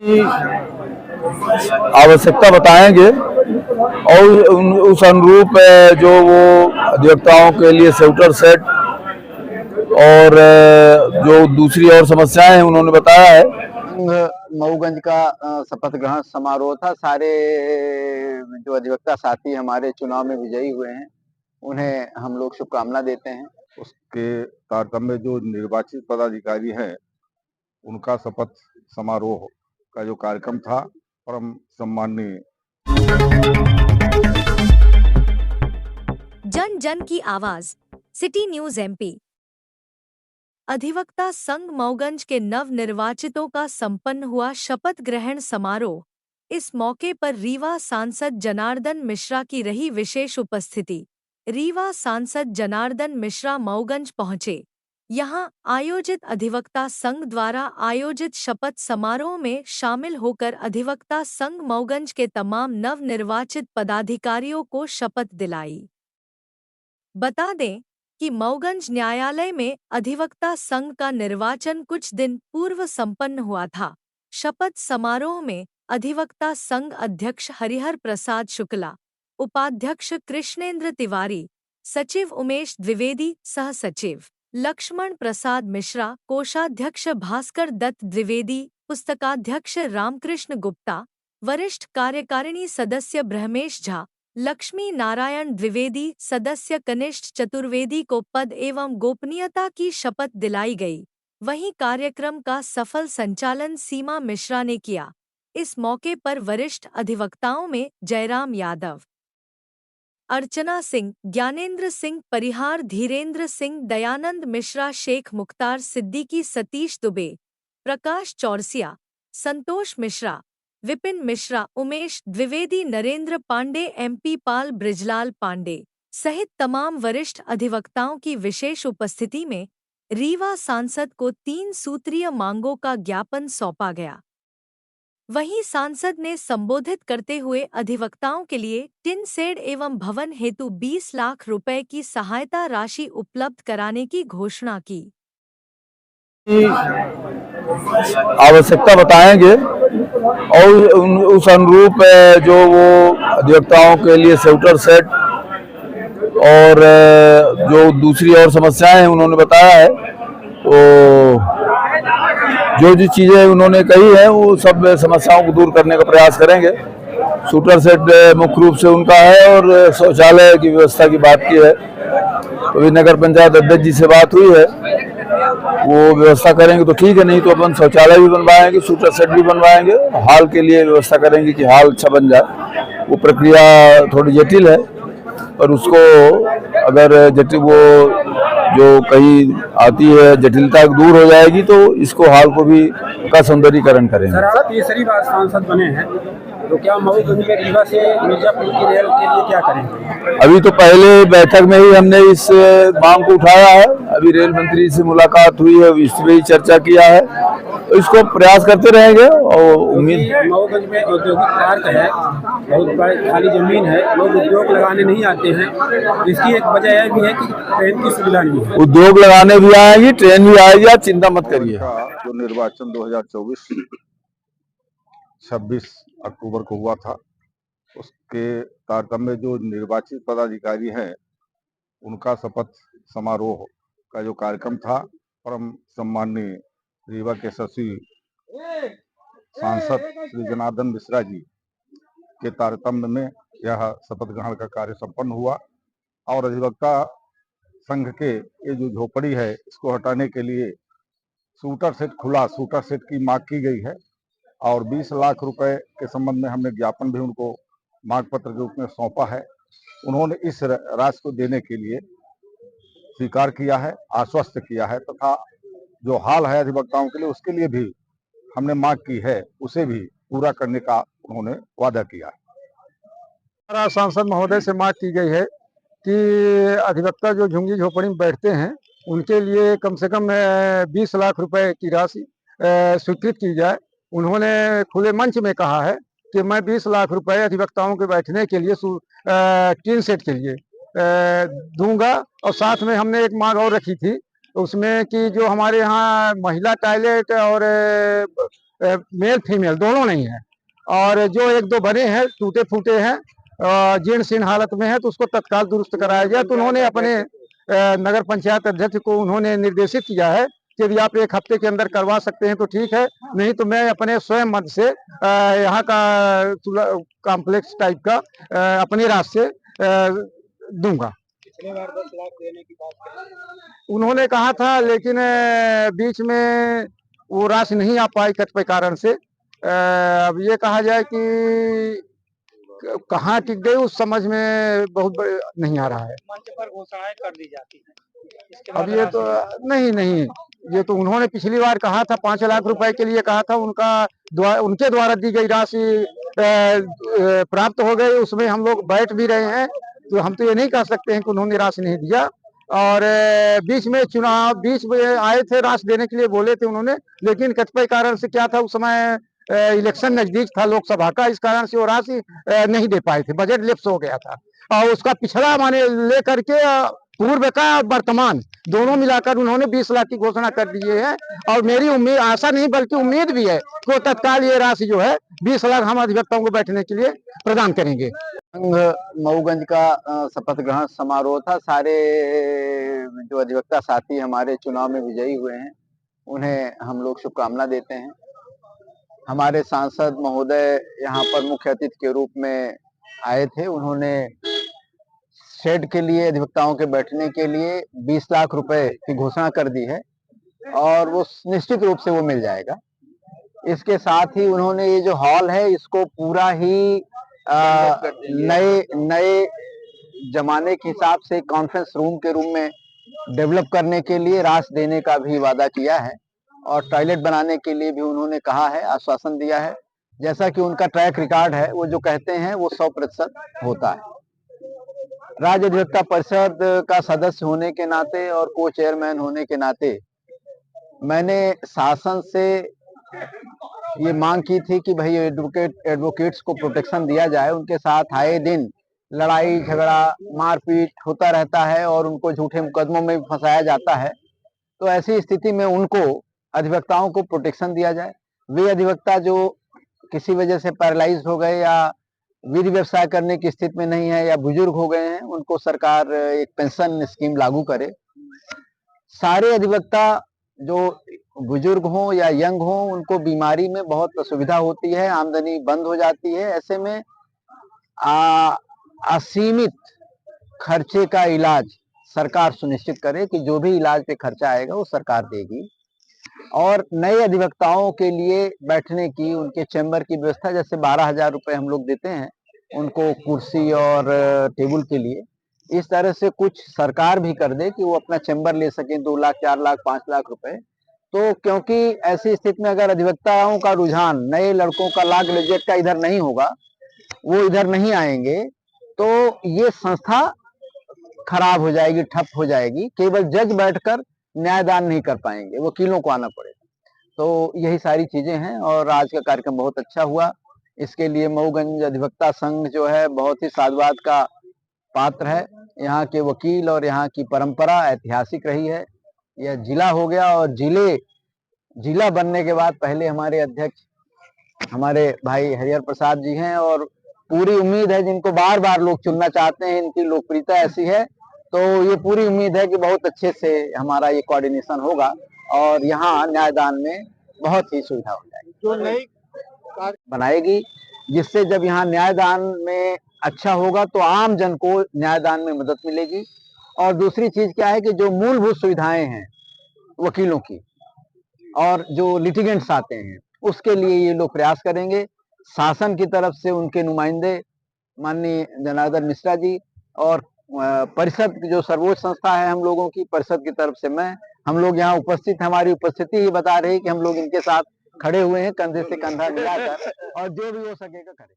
की आवश्यकता बताएंगे और उस अनुरूप जो वो अधिवक्ताओं के लिए स्कूटर सेट और जो दूसरी और समस्याएं हैं उन्होंने बताया है। मऊगंज का शपथ ग्रहण समारोह था। सारे जो अधिवक्ता साथी हमारे चुनाव में विजयी हुए हैं, उन्हें हम लोग शुभकामना देते हैं। उसके तारतम्य में जो निर्वाचित पदाधिकारी हैं, उनका शपथ समारोह का जो कार्यक्रम था, परम सम्माननीय जन जन की आवाज सिटी न्यूज एमपी। अधिवक्ता संघ मऊगंज के नव निर्वाचितों का संपन्न हुआ शपथ ग्रहण समारोह। इस मौके पर रीवा सांसद जनार्दन मिश्रा की रही विशेष उपस्थिति। रीवा सांसद जनार्दन मिश्रा मऊगंज पहुंचे। यहां आयोजित अधिवक्ता संघ द्वारा आयोजित शपथ समारोह में शामिल होकर अधिवक्ता संघ मऊगंज के तमाम नव निर्वाचित पदाधिकारियों को शपथ दिलाई। बता दें कि मऊगंज न्यायालय में अधिवक्ता संघ का निर्वाचन कुछ दिन पूर्व संपन्न हुआ था। शपथ समारोह में अधिवक्ता संघ अध्यक्ष हरिहर प्रसाद शुक्ला, उपाध्यक्ष कृष्णेंद्र तिवारी, सचिव उमेश द्विवेदी, सह सचिव लक्ष्मण प्रसाद मिश्रा, कोषाध्यक्ष भास्कर दत्त द्विवेदी, पुस्तकाध्यक्ष रामकृष्ण गुप्ता, वरिष्ठ कार्यकारिणी सदस्य ब्रह्मेश झा, लक्ष्मी नारायण द्विवेदी, सदस्य कनिष्ठ चतुर्वेदी को पद एवं गोपनीयता की शपथ दिलाई गई। वहीं कार्यक्रम का सफल संचालन सीमा मिश्रा ने किया। इस मौके पर वरिष्ठ अधिवक्ताओं में जयराम यादव, अर्चना सिंह, ज्ञानेंद्र सिंह परिहार, धीरेंद्र सिंह, दयानंद मिश्रा, शेख मुख्तार सिद्दीकी, सतीश दुबे, प्रकाश चौरसिया, संतोष मिश्रा, विपिन मिश्रा, उमेश द्विवेदी, नरेंद्र पांडे, एमपी पाल, ब्रिजलाल पांडे सहित तमाम वरिष्ठ अधिवक्ताओं की विशेष उपस्थिति में रीवा सांसद को 3 सूत्रीय मांगों का ज्ञापन सौंपा गया। वहीं सांसद ने संबोधित करते हुए अधिवक्ताओं के लिए टिन शेड एवं भवन हेतु 20 लाख रुपए की सहायता राशि उपलब्ध कराने की घोषणा की। आवश्यकता बताएंगे और उस अनुरूप जो वो अधिवक्ताओं के लिए स्कूटर सेट और जो दूसरी और समस्याएं हैं उन्होंने बताया है। तो जो चीजें उन्होंने कही है वो सब समस्याओं को दूर करने का प्रयास करेंगे। शूटर सेट मुख्य रूप से उनका है और शौचालय की व्यवस्था की बात की है। तो अभी नगर पंचायत अध्यक्ष जी से बात हुई है, वो व्यवस्था करेंगे तो ठीक है, नहीं तो अपन शौचालय भी बनवाएंगे, शूटर सेट भी बनवाएंगे, हाल के लिए व्यवस्था करेंगे कि हाल अच्छा बन जाए। वो प्रक्रिया थोड़ी जटिल है, पर उसको अगर जटिल वो जो कहीं आती है जटिलता दूर हो जाएगी तो इसको हाल को भी का सौंदर्यीकरण करेंगे। सर, आप तीसरी बार सांसद बने हैं, तो क्या मऊगंज में रीवा से मिर्जापुर की रेल के लिए क्या करेंगे? अभी तो पहले बैठक में ही हमने इस मांग को उठाया है। अभी रेल मंत्री से मुलाकात हुई है, इस पर ही चर्चा किया है, तो इसको प्रयास करते रहेंगे। और उम्मीद मऊगंज में औद्योगिक पार्क है, बहुत बड़ी खाली जमीन है, लोग उद्योग लगाने नहीं आते हैं। इसकी एक वजह यह भी है कि ट्रेन की सुविधा नहीं है। उद्योग लगाने भी आएगी, ट्रेन भी आएगी, आप चिंता मत करिए। जो निर्वाचन 2024 26 अक्टूबर को हुआ था, उसके तारतम्य में जो निर्वाचित पदाधिकारी हैं, उनका शपथ समारोह का जो कार्यक्रम था, परम सम्माननीय रीवा के सचिव सांसद श्री जनार्दन मिश्रा जी के तारतम्य में यह शपथ ग्रहण का कार्य संपन्न हुआ। और अधिवक्ता संघ के ये जो झोपड़ी है, इसको हटाने के लिए शूटर सेट खुला, शूटर सेट की मांग की गई है और 20 लाख रुपए के संबंध में हमने ज्ञापन भी उनको मांग पत्र के रूप में सौंपा है। उन्होंने इस राशि को देने के लिए स्वीकार किया है, आश्वस्त किया है, तथा जो हाल है अधिवक्ताओं के लिए उसके लिए भी हमने मांग की है, उसे भी पूरा करने का उन्होंने वादा किया है। सांसद महोदय से मांग की गई है कि अधिवक्ता जो झुग्गी झोपड़ी में बैठते हैं उनके लिए कम से कम 20 लाख रुपए की राशि स्वीकृत की जाए। उन्होंने खुले मंच में कहा है कि मैं 20 लाख रुपए अधिवक्ताओं के बैठने के लिए टीन सेट के लिए दूंगा। और साथ में हमने एक मांग और रखी थी उसमें कि जो हमारे यहाँ महिला टॉयलेट और मेल फीमेल दोनों नहीं है, और जो एक दो बने हैं टूटे फूटे हैं, जीर्ण शीर्ण हालत में है, तो उसको तत्काल दुरुस्त कराया जाए। तो उन्होंने अपने नगर पंचायत अध्यक्ष को उन्होंने निर्देशित किया है कि यदि आप 1 हफ्ते के अंदर करवा सकते हैं तो ठीक है, नहीं तो मैं अपने स्वयं मद से यहाँ का कॉम्प्लेक्स टाइप का अपनी राशि से दूंगा। पिछले बार 10 लाख देने की बात कही। उन्होंने कहा था, लेकिन बीच में वो राशि नहीं आ पाई कतिपय कारण से। अब ये कहा जाए कि कहाँ टिक गई उस समझ में बहुत नहीं आ रहा है। मंच पर घोषणाएं कर दी जाती हैं, इसके अब बाद ये तो नहीं, ये तो उन्होंने पिछली बार कहा था 5 लाख रुपए के लिए कहा था, उनके द्वारा दी गई राशि प्राप्त हो गई, उसमें हम लोग बैठ भी रहे हैं, तो हम तो ये नहीं कह सकते हैं कि उन्होंने राशि नहीं दिया। और बीच में आए थे, राशि देने के लिए बोले थे उन्होंने, लेकिन कतिपय कारण से क्या था, उस समय इलेक्शन नजदीक था लोकसभा का, इस कारण से वो राशि नहीं दे पाए थे, बजट लैप्स हो गया था। और उसका पिछड़ा माने लेकर के पूर्व का वर्तमान दोनों मिलाकर उन्होंने 20 लाख की घोषणा कर दिए है। और मेरी उम्मीद, आशा नहीं बल्कि उम्मीद भी है कि वो तत्काल ये राशि जो है 20 लाख हम अधिवक्ताओं को बैठने के लिए प्रदान करेंगे। मऊगंज का शपथ ग्रहण समारोह था। सारे जो अधिवक्ता साथी हमारे चुनाव में विजयी हुए हैं, उन्हें हम लोग शुभकामना देते हैं। हमारे सांसद महोदय यहाँ पर मुख्य अतिथि के रूप में आए थे। उन्होंने शेड के लिए, अधिवक्ताओं के बैठने के लिए 20 लाख रुपए की घोषणा कर दी है, और वो निश्चित रूप से वो मिल जाएगा। इसके साथ ही उन्होंने ये जो हॉल है इसको पूरा ही नए जमाने के हिसाब से कॉन्फ्रेंस रूम के रूम में डेवलप करने के लिए राशि देने का भी वादा किया है, और टॉयलेट बनाने के लिए भी उन्होंने कहा है, आश्वासन दिया है। जैसा कि उनका ट्रैक रिकॉर्ड है, वो जो कहते हैं वो 100% होता है। राज्य अधिवक्ता परिषद का सदस्य होने के नाते और को चेयरमैन होने के नाते मैंने शासन से ये मांग की थी कि भाई एडवोकेट्स को प्रोटेक्शन दिया जाए। उनके साथ आए दिन लड़ाई झगड़ा मारपीट होता रहता है और उनको झूठे मुकदमों में फंसाया जाता है। तो ऐसी स्थिति में उनको, अधिवक्ताओं को प्रोटेक्शन दिया जाए। वे अधिवक्ता जो किसी वजह से पैरालाइज हो गए या विधि व्यवसाय करने की स्थिति में नहीं है या बुजुर्ग हो गए हैं, उनको सरकार एक पेंशन स्कीम लागू करे। सारे अधिवक्ता जो बुजुर्ग हों या यंग हों, उनको बीमारी में बहुत असुविधा होती है, आमदनी बंद हो जाती है। ऐसे में असीमित खर्चे का इलाज सरकार सुनिश्चित करे कि जो भी इलाज पे खर्चा आएगा वो सरकार देगी। और नए अधिवक्ताओं के लिए बैठने की, उनके चैम्बर की व्यवस्था, जैसे 12,000 रुपए हम लोग देते हैं उनको कुर्सी और टेबल के लिए, इस तरह से कुछ सरकार भी कर दे कि वो अपना चैम्बर ले सकें 2 लाख, 4 लाख, 5 लाख रुपए। तो क्योंकि ऐसी स्थिति में अगर अधिवक्ताओं का रुझान, नए लड़कों का लॉ ग्रेजुएट का इधर नहीं होगा, वो इधर नहीं आएंगे, तो ये संस्था खराब हो जाएगी, ठप हो जाएगी। केवल जज बैठकर न्यायदान नहीं कर पाएंगे, वकीलों को आना पड़ेगा। तो यही सारी चीजें हैं, और आज का कार्यक्रम बहुत अच्छा हुआ। इसके लिए मऊगंज अधिवक्ता संघ जो है बहुत ही साधुवाद का पात्र है। यहाँ के वकील और यहाँ की परंपरा ऐतिहासिक रही है। यह जिला हो गया, और जिला बनने के बाद पहले हमारे अध्यक्ष हमारे भाई हरिहर प्रसाद जी हैं, और पूरी उम्मीद है, जिनको बार बार लोग चुनना चाहते हैं, इनकी लोकप्रियता ऐसी है, तो ये पूरी उम्मीद है कि बहुत अच्छे से हमारा ये कोऑर्डिनेशन होगा और यहाँ न्यायदान में बहुत ही सुविधा हो जाएगी। जो नई बनाएगी, जिससे जब यहाँ न्यायदान में अच्छा होगा तो आम जन को न्यायदान में मदद मिलेगी। और दूसरी चीज क्या है कि जो मूलभूत सुविधाएं हैं वकीलों की और जो लिटिगेंट्स आते हैं, उसके लिए ये लोग प्रयास करेंगे। शासन की तरफ से उनके नुमाइंदे माननीय जनार्दन मिश्रा जी, और परिषद जो सर्वोच्च संस्था है हम लोगों की, परिषद की तरफ से हम लोग यहाँ उपस्थित, हमारी उपस्थिति ही बता रही कि हम लोग इनके साथ खड़े हुए हैं, कंधे से कंधा मिलाकर, और जो भी हो सकेगा करें।